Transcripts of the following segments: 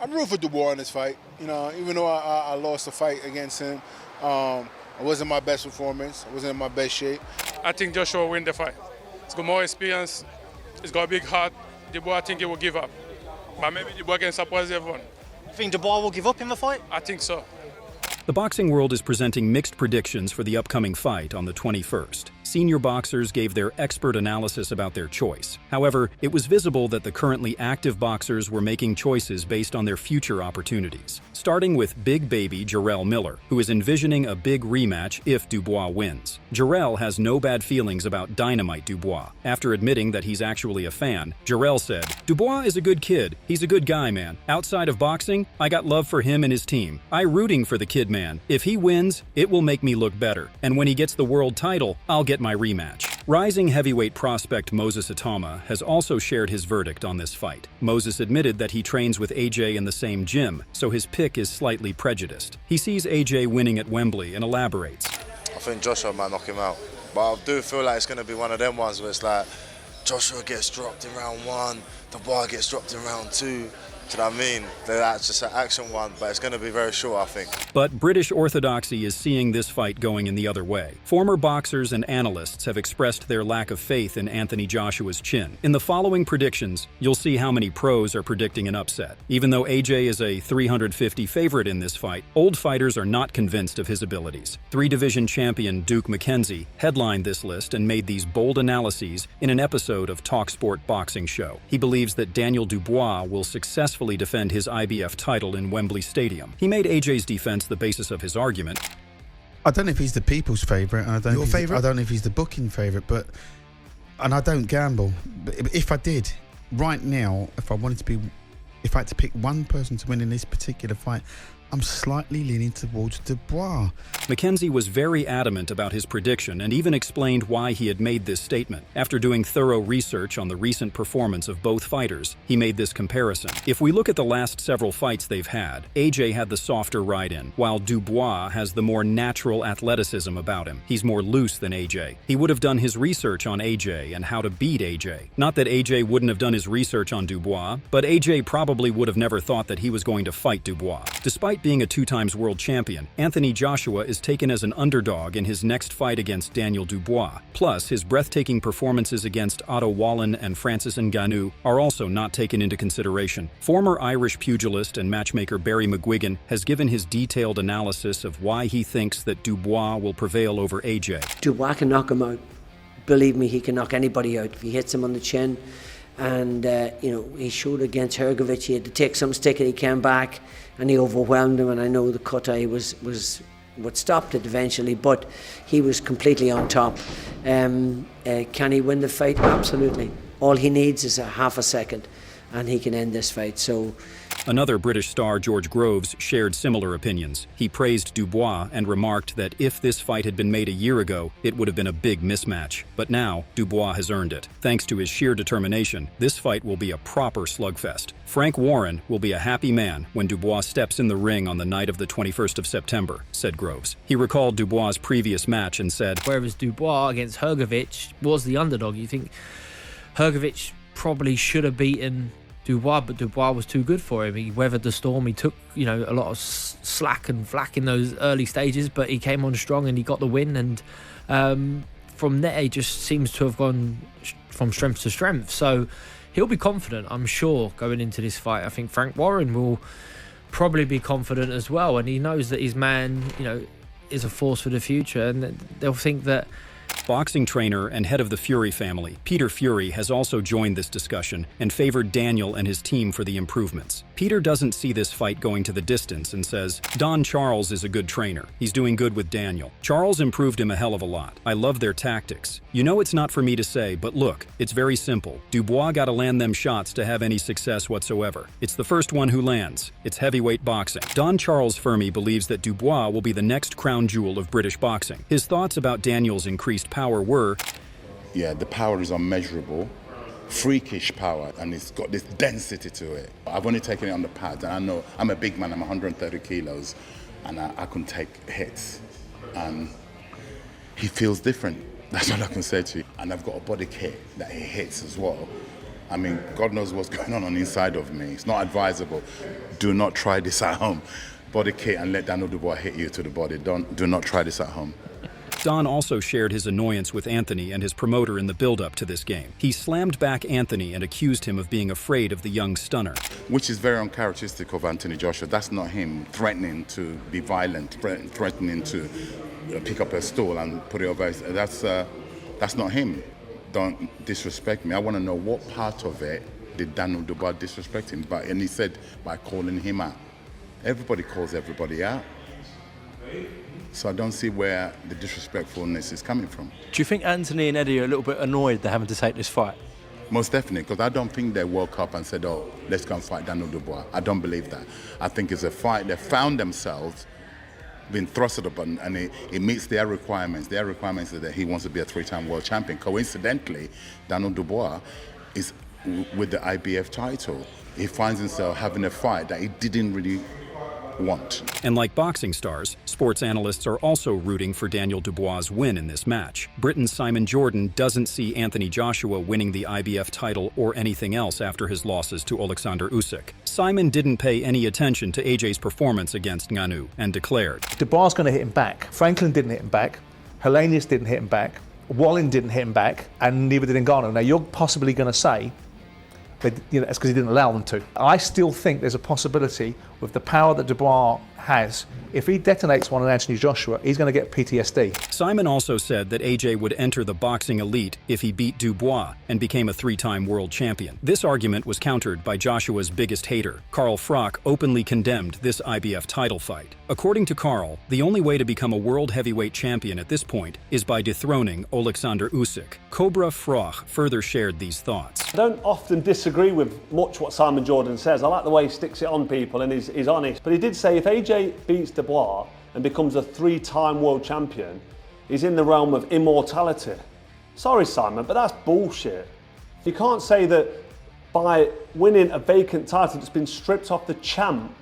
I'm rooting for Dubois in this fight. You know, even though I lost the fight against him, it wasn't my best performance. It wasn't in my best shape. I think Joshua will win the fight. He's got more experience. He's got a big heart. Dubois, I think he will give up. But maybe Dubois can surprise everyone. You think Dubois will give up in the fight? I think so. The boxing world is presenting mixed predictions for the upcoming fight on the 21st. Senior boxers gave their expert analysis about their choice. However, it was visible that the currently active boxers were making choices based on their future opportunities. Starting with big baby Jarrell Miller, who is envisioning a big rematch if Dubois wins. Jarrell has no bad feelings about Dynamite Dubois. After admitting that he's actually a fan, Jarrell said, "Dubois is a good kid. He's a good guy, man. Outside of boxing, I got love for him and his team. I'm rooting for the kid, man. If he wins, it will make me look better. And when he gets the world title, I'll get my rematch." Rising heavyweight prospect Moses Itama has also shared his verdict on this fight. Moses admitted that he trains with AJ in the same gym, so his pick is slightly prejudiced. He sees AJ winning at Wembley and elaborates. I think Joshua might knock him out, but I do feel like it's going to be one of them ones where it's like Joshua gets dropped in round 1, Dubois gets dropped in round 2. Do you know what I mean? That's just an action one, but it's going to be very short, I think. But British orthodoxy is seeing this fight going in the other way. Former boxers and analysts have expressed their lack of faith in Anthony Joshua's chin. In the following predictions, you'll see how many pros are predicting an upset. Even though AJ is a 350 favorite in this fight, old fighters are not convinced of his abilities. 3-division champion Duke McKenzie headlined this list and made these bold analyses in an episode of TalkSport Boxing Show. He believes that Daniel Dubois will successfully defend his IBF title in Wembley Stadium. He made AJ's defense the basis of his argument. I don't know if he's the people's favourite, and I don't know if he's the booking favourite, and I don't gamble. But if I did, right now, if I had to pick one person to win in this particular fight, I'm slightly leaning towards Dubois. McKenzie was very adamant about his prediction and even explained why he had made this statement. After doing thorough research on the recent performance of both fighters, he made this comparison. If we look at the last several fights they've had, AJ had the softer ride-in, while Dubois has the more natural athleticism about him. He's more loose than AJ. He would have done his research on AJ and how to beat AJ. Not that AJ wouldn't have done his research on Dubois, but AJ probably would have never thought that he was going to fight Dubois. Despite being a 2-time world champion, Anthony Joshua is taken as an underdog in his next fight against Daniel Dubois. Plus, his breathtaking performances against Otto Wallen and Francis Ngannou are also not taken into consideration. Former Irish pugilist and matchmaker Barry McGuigan has given his detailed analysis of why he thinks that Dubois will prevail over AJ. Dubois can knock him out. Believe me, he can knock anybody out if he hits him on the chin. And, he showed against Hrgovic, he had to take some stick and he came back and he overwhelmed him, and I know the cut eye was what stopped it eventually, but he was completely on top. Can he win the fight? Absolutely. All he needs is a half a second and he can end this fight. So Another British star, George Groves, shared similar opinions. He praised Dubois and remarked that if this fight had been made a year ago, it would have been a big mismatch. But now, Dubois has earned it. Thanks to his sheer determination, this fight will be a proper slugfest. Frank Warren will be a happy man when Dubois steps in the ring on the night of the 21st of September, said Groves. He recalled Dubois' previous match and said, whereas Dubois against Hrgovic was the underdog, you think Hrgovic probably should have beaten Dubois, but Dubois was too good for him. He weathered the storm. He took, a lot of slack and flack in those early stages, but he came on strong and he got the win. And from there, he just seems to have gone from strength to strength. So he'll be confident, I'm sure, going into this fight. I think Frank Warren will probably be confident as well, and he knows that his man, is a force for the future, and they'll think that. Boxing trainer and head of the Fury family, Peter Fury, has also joined this discussion and favored Daniel and his team for the improvements. Peter doesn't see this fight going to the distance and says, Don Charles is a good trainer. He's doing good with Daniel. Charles improved him a hell of a lot. I love their tactics. It's not for me to say, but look, it's very simple. Dubois gotta land them shots to have any success whatsoever. It's the first one who lands. It's heavyweight boxing. Don Charles Fermi believes that Dubois will be the next crown jewel of British boxing. His thoughts about Daniel's increased power were, yeah, the power is unmeasurable, freakish power, and it's got this density to it. I've only taken it on the pads, and I know I'm a big man, I'm 130 kilos, and I can take hits, and he feels different. That's all I can say to you. And I've got a body kit that he hits as well. I mean, God knows what's going on inside of me. It's not advisable. do not try this at home. Body kick and let Daniel Dubois hit you to the body. Do not try this at home. Don also shared his annoyance with Anthony and his promoter in the build-up to this game. He slammed back Anthony and accused him of being afraid of the young stunner. Which is very uncharacteristic of Anthony Joshua. That's not him threatening to be violent, threatening to pick up a stool and put it over. That's not him. Don't disrespect me. I want to know what part of it did Daniel Dubois disrespect him. And he said by calling him out. Everybody calls everybody out. So I don't see where the disrespectfulness is coming from. Do you think Anthony and Eddie are a little bit annoyed they're having to take this fight? Most definitely, because I don't think they woke up and said, oh, let's go and fight Daniel Dubois. I don't believe that. I think it's a fight. They found themselves being thrusted upon, and it meets their requirements. Their requirements is that he wants to be a 3-time world champion. Coincidentally, Daniel Dubois is with the IBF title. He finds himself having a fight that he didn't really want. And like boxing stars, sports analysts are also rooting for Daniel Dubois' win in this match. Britain's Simon Jordan doesn't see Anthony Joshua winning the IBF title or anything else after his losses to Alexander Usyk. Simon didn't pay any attention to AJ's performance against Ngannou and declared, Dubois is going to hit him back. Franklin didn't hit him back. Helenius didn't hit him back. Wallin didn't hit him back, and neither did Ngannou. Now you're possibly going to say that, it's because he didn't allow them to. I still think there's a possibility with the power that Dubois has, if he detonates one on Anthony Joshua, he's going to get PTSD. Simon also said that AJ would enter the boxing elite if he beat Dubois and became a 3-time world champion. This argument was countered by Joshua's biggest hater. Carl Froch openly condemned this IBF title fight. According to Carl, the only way to become a world heavyweight champion at this point is by dethroning Alexander Usyk. Cobra Froch further shared these thoughts. I don't often disagree with much what Simon Jordan says. I like the way he sticks it on people and is honest. But he did say if AJ beats Dubois and becomes a 3-time world champion, he's in the realm of immortality. Sorry, Simon, but that's bullshit. You can't say that by winning a vacant title that's been stripped off the champ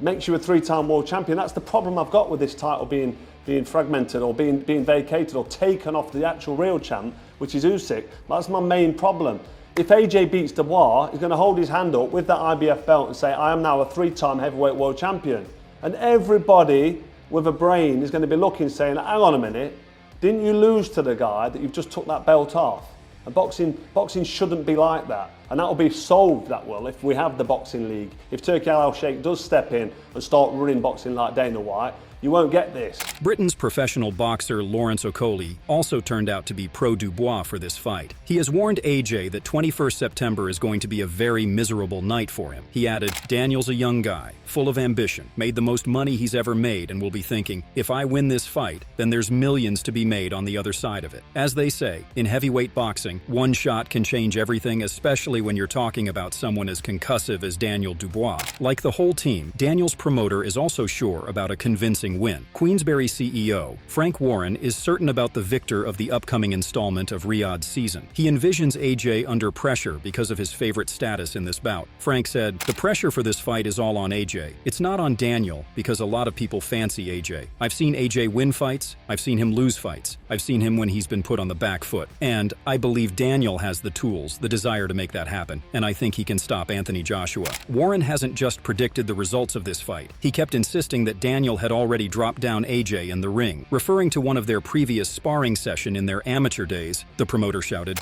makes you a 3-time world champion. That's the problem I've got with this title being fragmented or being vacated or taken off the actual real champ, which is Usyk. That's my main problem. If AJ beats Dubois, he's going to hold his hand up with that IBF belt and say, I am now a 3-time heavyweight world champion. And everybody with a brain is going to be looking, saying, hang on a minute, didn't you lose to the guy that you've just took that belt off? And boxing shouldn't be like that. And that will be solved, that will, if we have the boxing league. If Turki Al-Sheikh does step in and start running boxing like Dana White, you won't get this. Britain's professional boxer Lawrence Okoli also turned out to be pro-Dubois for this fight. He has warned AJ that 21st September is going to be a very miserable night for him. He added, Daniel's a young guy, full of ambition, made the most money he's ever made, and will be thinking, if I win this fight, then there's millions to be made on the other side of it. As they say, in heavyweight boxing, one shot can change everything, especially when you're talking about someone as concussive as Daniel Dubois. Like the whole team, Daniel's promoter is also sure about a convincing win. Queensberry CEO Frank Warren is certain about the victor of the upcoming installment of Riyadh's season. He envisions AJ under pressure because of his favorite status in this bout. Frank said, the pressure for this fight is all on AJ. It's not on Daniel because a lot of people fancy AJ. I've seen AJ win fights, I've seen him lose fights, I've seen him when he's been put on the back foot. And I believe Daniel has the tools, the desire to make that happen, and I think he can stop Anthony Joshua. Warren hasn't just predicted the results of this fight. He kept insisting that Daniel had already dropped down AJ in the ring. Referring to one of their previous sparring session in their amateur days, the promoter shouted,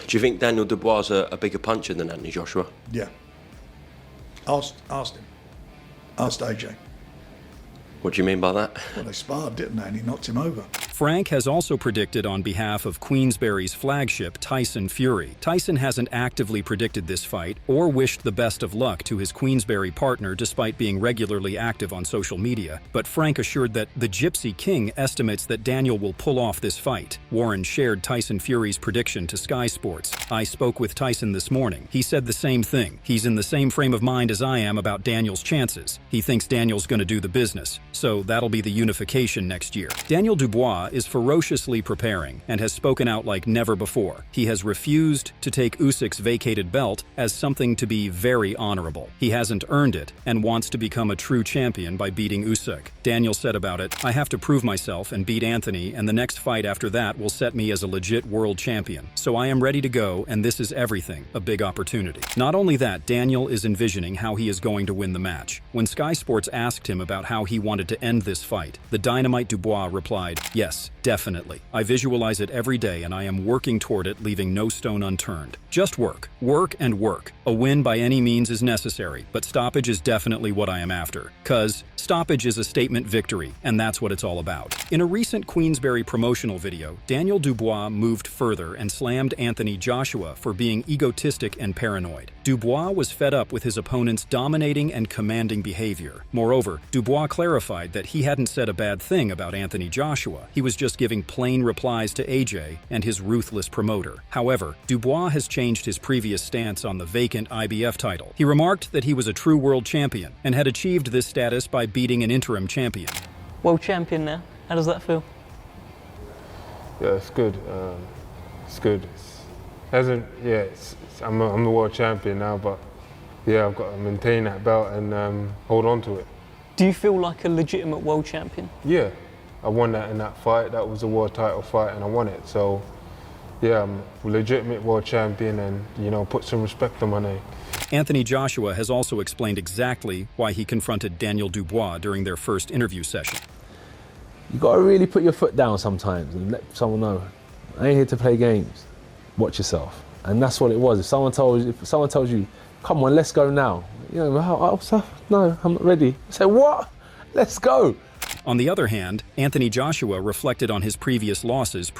do you think Daniel Dubois is a bigger puncher than Anthony Joshua? Yeah. Asked him. Asked AJ. What do you mean by that? Well, they sparred, didn't they? And he knocked him over. Frank has also predicted on behalf of Queensberry's flagship, Tyson Fury. Tyson hasn't actively predicted this fight or wished the best of luck to his Queensberry partner despite being regularly active on social media, but Frank assured that the Gypsy King estimates that Daniel will pull off this fight. Warren shared Tyson Fury's prediction to Sky Sports. I spoke with Tyson this morning. He said the same thing. He's in the same frame of mind as I am about Daniel's chances. He thinks Daniel's going to do the business, so that'll be the unification next year. Daniel Dubois Dubois is ferociously preparing and has spoken out like never before. He has refused to take Usyk's vacated belt as something to be very honorable. He hasn't earned it and wants to become a true champion by beating Usyk. Daniel said about it, "I have to prove myself and beat Anthony, and the next fight after that will set me as a legit world champion. So I am ready to go, and this is everything, a big opportunity." Not only that, Daniel is envisioning how he is going to win the match. When Sky Sports asked him about how he wanted to end this fight, the Dynamite Dubois replied, "Yes, definitely. I visualize it every day and I am working toward it, leaving no stone unturned. Just work. Work and work. A win by any means is necessary, but stoppage is definitely what I am after. 'Cause stoppage is a statement victory, and that's what it's all about." In a recent Queensberry promotional video, Daniel Dubois moved further and slammed Anthony Joshua for being egotistic and paranoid. Dubois was fed up with his opponent's dominating and commanding behavior. Moreover, Dubois clarified that he hadn't said a bad thing about Anthony Joshua. He was just giving plain replies to AJ and his ruthless promoter. However, Dubois has changed his previous stance on the vacant IBF title. He remarked that he was a true world champion and had achieved this status by beating an interim champion. World champion now. How does that feel? Yeah, it's good. It's good. I'm the world champion now, but yeah, I've got to maintain that belt and hold on to it. Do you feel like a legitimate world champion? Yeah, I won that in that fight. That was a world title fight, and I won it. So yeah, I'm a legitimate world champion, and put some respect on my name. Anthony Joshua has also explained exactly why he confronted Daniel Dubois during their first interview session. You got to really put your foot down sometimes and let someone know, I ain't here to play games. Watch yourself. And that's what it was. If someone tells you, come on, let's go now. No, I'm not ready. You say, what? Let's go. On the other hand, Anthony Joshua reflected on his previous losses.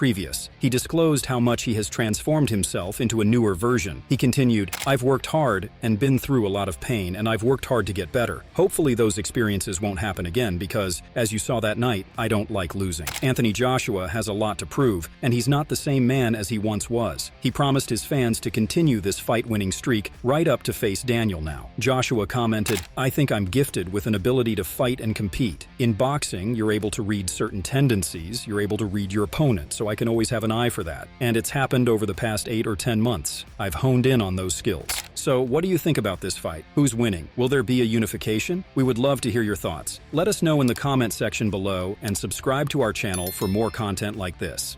He disclosed how much he has transformed himself into a newer version. He continued, "I've worked hard and been through a lot of pain, and I've worked hard to get better. Hopefully those experiences won't happen again because, as you saw that night, I don't like losing." Anthony Joshua has a lot to prove, and he's not the same man as he once was. He promised his fans to continue this fight-winning streak right up to face Daniel now. Joshua commented, "I think I'm gifted with an ability to fight and compete. In boxing, you're able to read certain tendencies, you're able to read your opponent, so I can always have an eye for that. And it's happened over the past 8 or 10 months. I've honed in on those skills." So what do you think about this fight? Who's winning? Will there be a unification? We would love to hear your thoughts. Let us know in the comment section below and subscribe to our channel for more content like this.